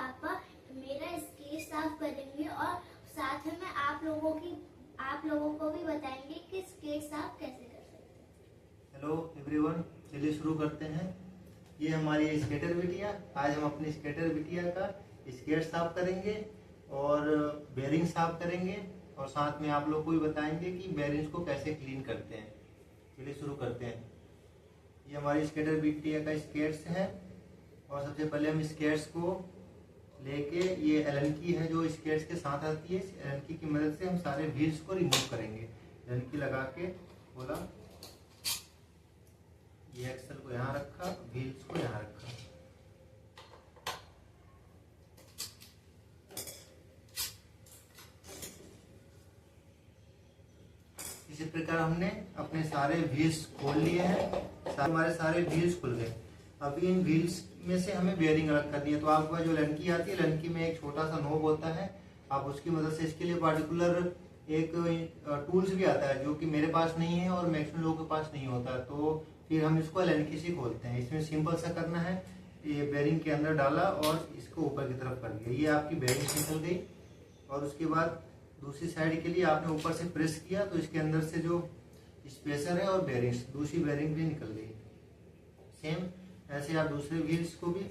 पापा मेरा स्केच साफ करेंगे और साथ में आप लोगों को भी बताएंगे कि स्केच साफ कैसे कर सकते हैं। हेलो एवरीवन, चलिए शुरू करते हैं। ये हमारी स्केटर बिटिया, आज हम अपनी स्केटर बिटिया का स्केट साफ करेंगे और बेरिंग साफ करेंगे और साथ में आप लोग को भी बताएंगे कि बेरिंग्स को कैसे क्लीन करते हैं। चलिए शुरू करते हैं। ये हमारी स्केटर बिटिया का स्केट्स है और सबसे पहले हम स्केट्स को लेके, ये एलन की है जो स्केट्स के साथ आती है, एलन की मदद से हम सारे व्हील्स को रिमूव करेंगे। एलन की लगा के बोला, ये एक्सल को यहाँ रखा, व्हील्स को यहाँ रखा। इसी प्रकार हमने अपने सारे व्हील्स खोल लिए हैं, हमारे सारे व्हील्स खुल गए। अभी इन व्हील्स में से हमें बेयरिंग अलग करनी है। तो आपके पास जो लंकी आती है, लंकी में एक छोटा सा नोब होता है, आप उसकी मदद से, इसके लिए पार्टिकुलर एक टूल्स भी आता है जो कि मेरे पास नहीं है और मैक्सिमम लोगों के पास नहीं होता। तो फिर हम इसको लंकी से खोलते हैं। इसमें सिंपल सा करना है, ये बेयरिंग के अंदर डाला और इसको ऊपर की तरफ कर दिया, ये आपकी बेयरिंग निकल गई। और उसके बाद दूसरी साइड के लिए आपने ऊपर से प्रेस किया तो इसके अंदर से जो स्पेसर है और बेयरिंग्स, दूसरी बेयरिंग भी निकल गई। सेम ऐसे आप दूसरे व्हील्स को भी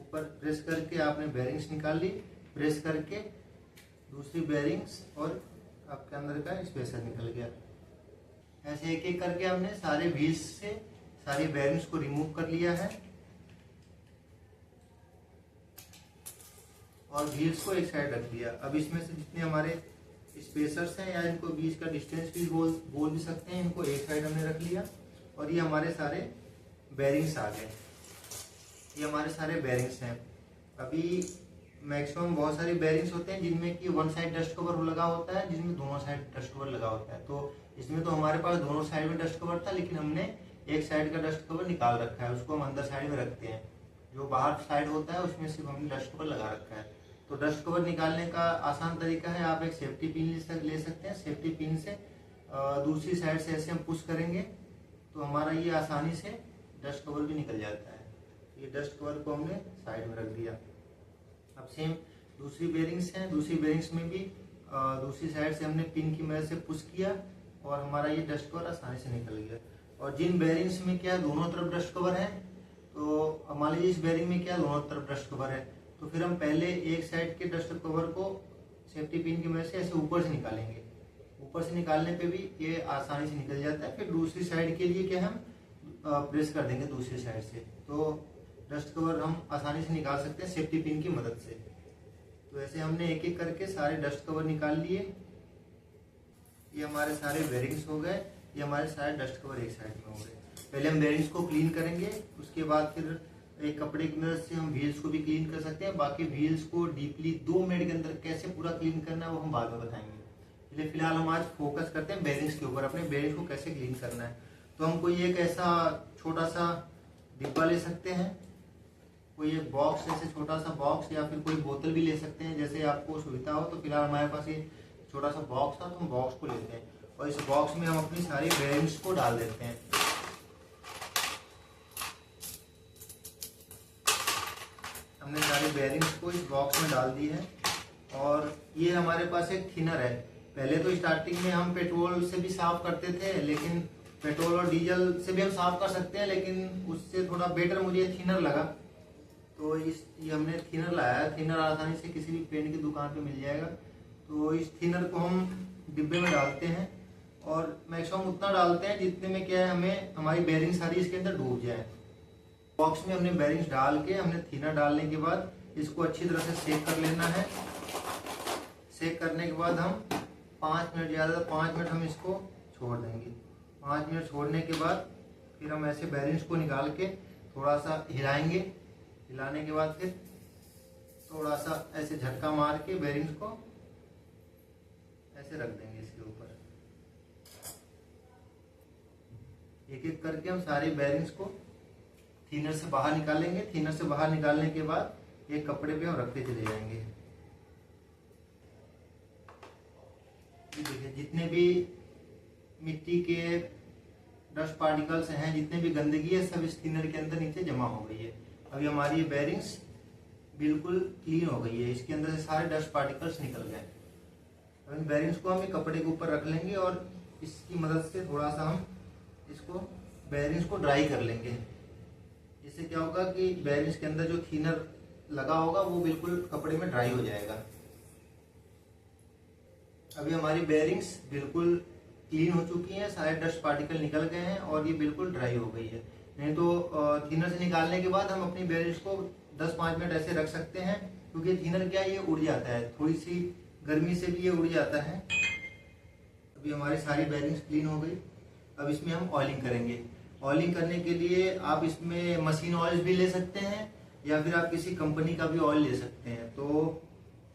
ऊपर प्रेस करके आपने बेयरिंग्स निकाल ली, प्रेस करके दूसरी बेयरिंग्स और आपके अंदर का स्पेसर निकल गया। ऐसे एक एक करके हमने सारे व्हील्स से सारी बेयरिंग्स को रिमूव कर लिया है और व्हील्स को एक साइड रख दिया। अब इसमें से जितने हमारे स्पेसर्स हैं या इनको बीच का डिस्टेंस भी बोल भी सकते हैं, इनको एक साइड हमने रख लिया और ये हमारे सारे बेयरिंग्स आ गए। ये हमारे सारे बेयरिंग्स हैं। अभी मैक्सिमम बहुत सारी बेयरिंग्स होते हैं जिनमें कि वन साइड डस्ट कवर लगा होता है, जिसमें दोनों साइड डस्ट कवर लगा होता है। तो इसमें तो हमारे पास दोनों साइड में डस्ट कवर था, लेकिन हमने एक साइड का डस्ट कवर निकाल रखा है, उसको हम अंदर साइड में रखते हैं। जो बाहर साइड होता है उसमें सिर्फ हमने डस्ट कवर लगा रखा है। तो डस्ट कवर निकालने का आसान तरीका है, आप एक सेफ्टी पिन ले सकते हैं। सेफ्टी पिन से दूसरी साइड से ऐसे हम पुश करेंगे तो हमारा ये आसानी से डस्ट कवर भी निकल जाता है। ये डस्ट कवर को हमने साइड में रख दिया। अब सेम दूसरी बेयरिंग्स हैं, दूसरी बेयरिंग्स में भी दूसरी साइड से हमने पिन की मदद से पुश किया और हमारा ये डस्ट कवर आसानी से निकल गया। और जिन बेयरिंग्स में क्या दोनों तरफ डस्ट कवर है, तो मान लीजिए इस बेयरिंग में क्या दोनों तरफ डस्ट कवर है, तो फिर हम पहले एक साइड के डस्ट कवर को सेफ्टी पिन की मदद से ऐसे ऊपर से निकालेंगे। ऊपर से निकालने पे भी ये आसानी से निकल जाता है। फिर दूसरी साइड के लिए क्या हम प्रेस कर देंगे दूसरी साइड से, तो डस्ट कवर हम आसानी से निकाल सकते हैं सेफ्टी पिन की मदद से। तो ऐसे हमने एक एक करके सारे डस्ट कवर निकाल लिए। ये हमारे सारे बेयरिंग्स हो गए, ये हमारे सारे डस्ट कवर एक साइड में हो गए। पहले हम बेयरिंग्स को क्लीन करेंगे, उसके बाद फिर एक कपड़े की मदद से हम व्हील्स को भी क्लीन कर सकते हैं। बाकी व्हील्स को डीपली 2 मिनट के अंदर कैसे पूरा क्लीन करना है वो हम बाद में बताएंगे। इसलिए फिलहाल हम आज फोकस करते हैं बेयरिंग्स के ऊपर, अपने बेयरिंग्स को कैसे क्लीन करना है। तो हम कोई एक ऐसा छोटा सा डिब्बा ले सकते हैं, कोई एक बॉक्स, जैसे छोटा सा बॉक्स, या फिर कोई बोतल भी ले सकते हैं, जैसे आपको सुविधा हो। तो फिलहाल हमारे पास ये छोटा सा बॉक्स था, तो हम बॉक्स को लेते हैं और इस बॉक्स में हम अपनी सारी बेयरिंग्स को डाल देते हैं। हमने सारे बेयरिंग्स को इस बॉक्स में डाल दी है और ये हमारे पास एक थिनर है। पहले तो स्टार्टिंग में हम पेट्रोल से भी साफ करते थे, लेकिन पेट्रोल और डीजल से भी हम साफ कर सकते हैं, लेकिन उससे थोड़ा बेटर मुझे थिनर लगा। तो ये हमने थिनर लाया है। थिनर आसानी से किसी भी पेंट की दुकान पे मिल जाएगा। तो इस थिनर को हम डिब्बे में डालते हैं और मैक्सिमम उतना डालते हैं जितने में क्या है, हमें हमारी बेयरिंग सारी इसके अंदर डूब जाए। बॉक्स में हमने बेयरिंग्स डाल के, हमने थिनर डालने के बाद इसको अच्छी तरह से सेक कर लेना है। सेक करने के बाद हम 5 मिनट, ज़्यादा 5 मिनट हम इसको छोड़ देंगे। 5 मिनट छोड़ने के बाद फिर हम ऐसे बेयरिंग्स को निकाल के थोड़ा सा हिलाएंगे। हिलाने के बाद फिर थोड़ा सा ऐसे झटका मार के बेयरिंग्स को ऐसे रख देंगे इसके ऊपर। एक एक करके हम सारी बेयरिंग्स को थिनर से बाहर निकालेंगे। थिनर से बाहर निकालने के बाद एक कपड़े पे हम रखते चले जाएंगे। देखिए, जितने भी मिट्टी के डस्ट पार्टिकल्स हैं, जितने भी गंदगी है, सब इस थिनर के अंदर नीचे जमा हो गई है। अभी हमारी ये बेयरिंग्स बिल्कुल क्लीन हो गई है, इसके अंदर से सारे डस्ट पार्टिकल्स निकल गए। अब इन बेरिंग्स को हम एक कपड़े के ऊपर रख लेंगे और इसकी मदद से थोड़ा सा हम इसको बेरिंग्स को ड्राई कर लेंगे। इससे क्या होगा कि बेरिंग्स के अंदर जो थिनर लगा होगा वो बिल्कुल कपड़े में ड्राई हो जाएगा। अभी हमारी बेरिंग्स बिल्कुल क्लीन हो चुकी हैं, सारे डस्ट पार्टिकल निकल गए हैं और ये बिल्कुल ड्राई हो गई है। नहीं तो थिनर से निकालने के बाद हम अपनी बेरिंग्स को 10-5 मिनट ऐसे रख सकते हैं, क्योंकि थिनर क्या ये उड़ जाता है, थोड़ी सी गर्मी से भी ये उड़ जाता है। अभी हमारी सारी बेरिंग्स क्लीन हो गई। अब इसमें हम ऑयलिंग करेंगे। ऑयलिंग करने के लिए आप इसमें मशीन ऑयल भी ले सकते हैं या फिर आप किसी कंपनी का भी ऑयल ले सकते हैं। तो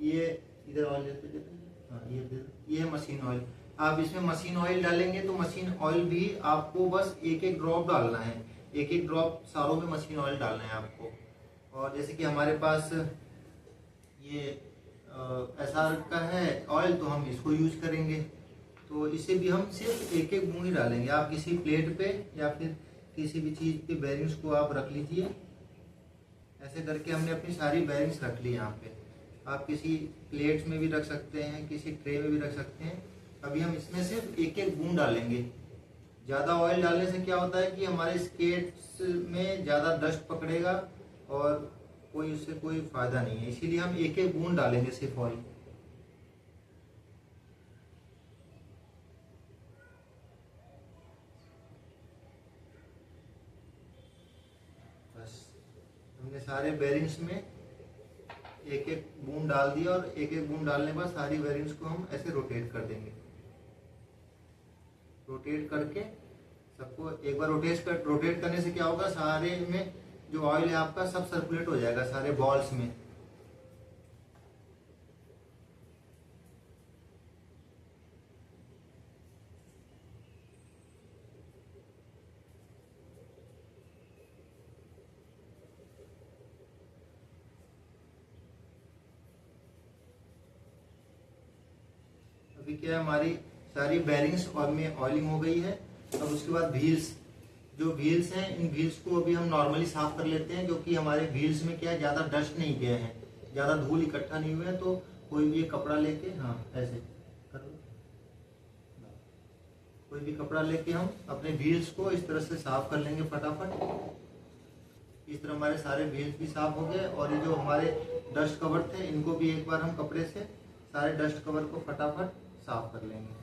ये इधर ऑयल लेते हैं, हाँ ये है मशीन ऑयल। आप इसमें मशीन ऑयल डालेंगे तो मशीन ऑयल भी आपको बस एक एक ड्रॉप डालना है, एक एक ड्रॉप सारों में मशीन ऑयल डालना है आपको। और जैसे कि हमारे पास ये SR का है ऑयल, तो हम इसको यूज करेंगे। तो इसे भी हम सिर्फ एक एक बूंद ही डालेंगे। आप किसी प्लेट पे या फिर किसी भी चीज पे बेरिंग्स को आप रख लीजिए। ऐसे करके हमने अपनी सारी बेरिंग्स रख ली यहाँ पे। आप किसी प्लेट में भी रख सकते हैं, किसी ट्रे में भी रख सकते हैं। अभी हम इसमें सिर्फ एक एक बूंद डालेंगे। ज्यादा ऑयल डालने से क्या होता है कि हमारे स्केट्स में ज्यादा डस्ट पकड़ेगा और कोई उससे कोई फायदा नहीं है, इसीलिए हम एक एक बूंद डालेंगे सिर्फ ऑयल। बस हमने सारे बेरिंग्स में एक एक बूंद डाल दिया और एक एक बूंद डालने के बाद सारी बेरिंग्स को हम ऐसे रोटेट कर देंगे। रोटेट करके सबको एक बार रोटेट करने से क्या होगा, सारे में जो ऑयल है आपका सब सर्कुलेट हो जाएगा सारे बॉल्स में। अभी क्या है, हमारी सारी बेरिंग्स और में ऑयलिंग हो गई है। अब उसके बाद व्हील्स, जो व्हील्स हैं इन व्हील्स को अभी हम नॉर्मली साफ कर लेते हैं, क्योंकि हमारे व्हील्स में क्या है ज्यादा डस्ट नहीं गए हैं, ज्यादा धूल इकट्ठा नहीं हुआ है। तो कोई भी एक कपड़ा लेके, हाँ ऐसे कर लो, कोई भी कपड़ा लेके हम अपने व्हील्स को इस तरह से साफ कर लेंगे फटाफट। इस तरह हमारे सारे व्हील्स भी साफ हो गए। और ये जो हमारे डस्ट कवर थे इनको भी एक बार हम कपड़े से सारे डस्ट कवर को फटाफट साफ कर लेंगे।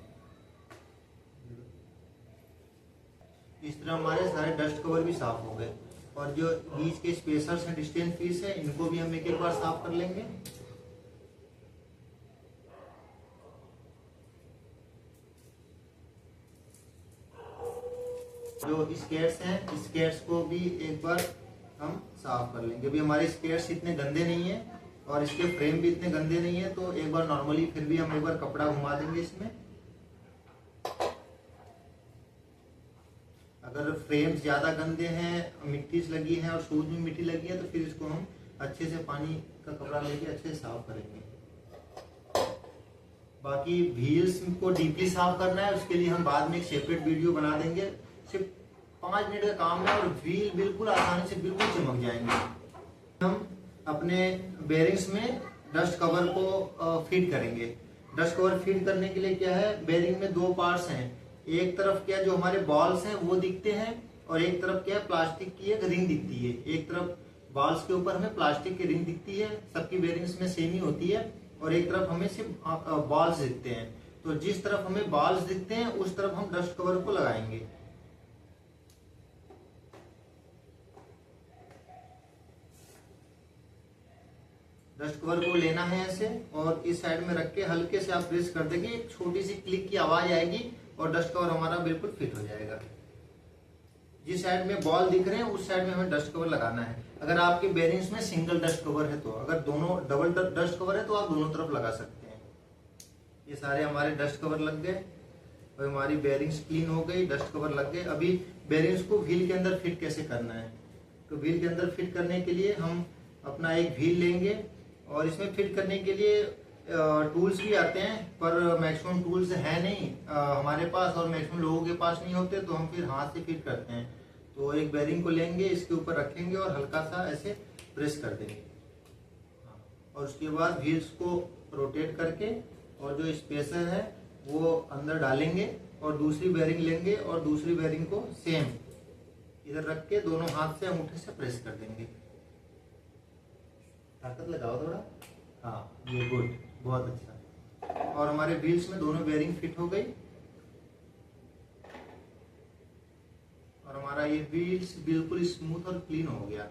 इस तरह हमारे सारे डस्ट कवर भी साफ हो गए। और जो बीच के स्पेसर्स हैं, डिस्टेंस पीस है, इनको भी हम एक एक बार साफ कर लेंगे। जो स्केट्स हैं, स्केट्स को भी एक बार हम साफ कर लेंगे। अभी हमारे स्केट्स इतने गंदे नहीं है और इसके फ्रेम भी इतने गंदे नहीं है, तो एक बार नॉर्मली फिर भी हम एक बार कपड़ा घुमा देंगे इसमें। अगर फ्रेम्स ज्यादा गंदे हैं, मिट्टी लगी है और शूज में मिट्टी लगी है, तो फिर इसको हम अच्छे से पानी का कपड़ा लेके अच्छे से साफ करेंगे। बाकी व्हील्स को डीपली साफ करना है, उसके लिए हम बाद में एक सेपरेट वीडियो बना देंगे। सिर्फ 5 मिनट का काम है और व्हील बिल्कुल आसानी से बिल्कुल चमक जाएंगे। हम अपने बेरिंग्स में डस्ट कवर को फिट करेंगे। डस्ट कवर फिट करने के लिए क्या है, बेरिंग में 2 पार्ट्स हैं। एक तरफ क्या जो हमारे बॉल्स हैं वो दिखते हैं और एक तरफ क्या है प्लास्टिक की एक रिंग दिखती है। एक तरफ बॉल्स के ऊपर हमें प्लास्टिक की रिंग दिखती है, सबकी बेरिंग्स में सेम ही होती है। और एक तरफ हमें सिर्फ बॉल्स दिखते हैं। तो जिस तरफ हमें बॉल्स दिखते हैं उस तरफ हम डस्ट कवर को लगाएंगे। डस्ट कवर को लेना है ऐसे और इस साइड में रख के हल्के से आप प्रेस कर देंगे, एक छोटी सी क्लिक की आवाज आएगी और डस्ट कवर हमारा बिल्कुल फिट हो जाएगा। जिस साइड में बॉल दिख रहे हैं उस साइड में हमें डस्ट कवर लगाना है। अगर आपके बेरिंग्स में सिंगल डस्ट कवर है तो, अगर दोनों डबल डस्ट कवर है तो आप दोनों तरफ लगा सकते हैं। ये सारे हमारे डस्ट कवर लग गए और हमारी बेरिंग्स क्लीन हो गई, डस्ट कवर लग गए। अभी बेरिंग्स को व्हील के अंदर फिट कैसे करना है, तो व्हील के अंदर फिट करने के लिए हम अपना एक व्हील लेंगे और इसमें फिट करने के लिए टूल्स भी आते हैं, पर मैक्सिमम टूल्स है नहीं हमारे पास और मैक्सिमम लोगों के पास नहीं होते, तो हम फिर हाथ से फिट करते हैं। तो एक बेरिंग को लेंगे, इसके ऊपर रखेंगे और हल्का सा ऐसे प्रेस कर देंगे। और उसके बाद व्हील्स को रोटेट करके और जो स्पेसर है वो अंदर डालेंगे और दूसरी बेरिंग लेंगे और दूसरी बेरिंग को सेम इधर रख के दोनों हाथ से अंगूठे से प्रेस कर देंगे। ताकत लगाओ थोड़ा। हाँ, ये गुड, बहुत अच्छा। और हमारे व्हील्स में दोनों बेरिंग फिट हो गई और हमारा ये व्हील्स बिल्कुल स्मूथ और क्लीन हो गया।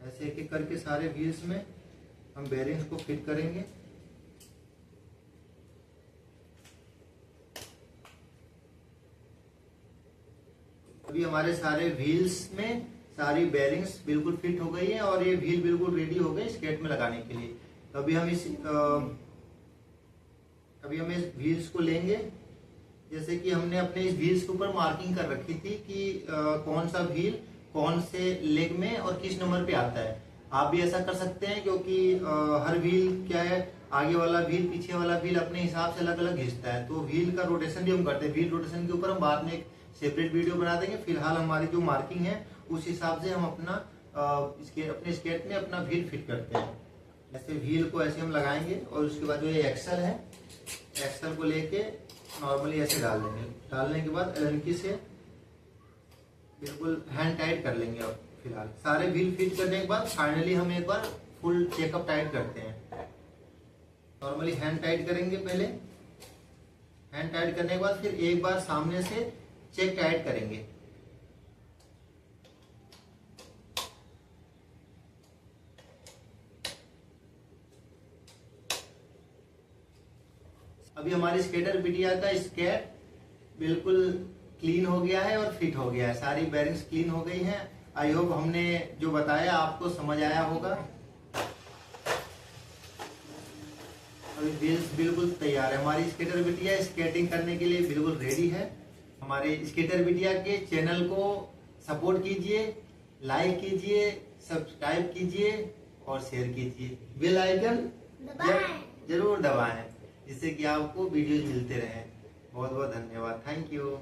ऐसे एक एक करके सारे व्हील्स में हम बेरिंग्स को फिट करेंगे। अभी हमारे सारे व्हील्स में सारी बेरिंग्स बिल्कुल फिट हो गई है और ये व्हील बिल्कुल रेडी हो गए स्केट में लगाने के लिए। तो अभी हम इस व्हील्स को लेंगे। जैसे कि हमने अपने इस व्हील्स के ऊपर मार्किंग कर रखी थी कि कौन सा व्हील कौन से लेग में और किस नंबर पे आता है। आप भी ऐसा कर सकते हैं क्योंकि हर व्हील क्या है, आगे वाला व्हील पीछे वाला व्हील अपने हिसाब से अलग अलग घिसता है। तो व्हील का रोटेशन भी हम करते हैं। व्हील रोटेशन के ऊपर हम बाद में एक सेपरेट वीडियो बना देंगे। फिलहाल हमारी जो मार्किंग है उस हिसाब से हम अपना अपने स्केट में अपना व्हील फिट करते हैं। ऐसे व्हील को ऐसे हम लगाएंगे और उसके बाद जो ये एक्सल है, एक्सल को लेके नॉर्मली ऐसे डाल देंगे। डालने के बाद एलनकी से बिल्कुल हैंड टाइट कर लेंगे। और फिलहाल सारे व्हील फिट करने के बाद फाइनली हम एक बार फुल चेकअप टाइट करते हैं। नॉर्मली हैंड टाइट करेंगे पहले। हैंड टाइट करने के बाद फिर एक बार सामने से चेक टाइट करेंगे। अभी हमारी स्केटर बिटिया का स्केट बिल्कुल क्लीन हो गया है और फिट हो गया है। सारी बेरिंग्स क्लीन हो गई हैं। आई होप हमने जो बताया आपको समझ आया होगा। अभी व्हील्स बिल्कुल तैयार है। हमारी स्केटर बिटिया स्केटिंग करने के लिए बिल्कुल रेडी है। हमारे स्केटर बिटिया के चैनल को सपोर्ट कीजिए, लाइक कीजिए, सब्सक्राइब कीजिए और शेयर कीजिए। बेल आइकन जरूर दबाएं जिससे कि आपको वीडियोज मिलते रहें। बहुत बहुत धन्यवाद। Thank you.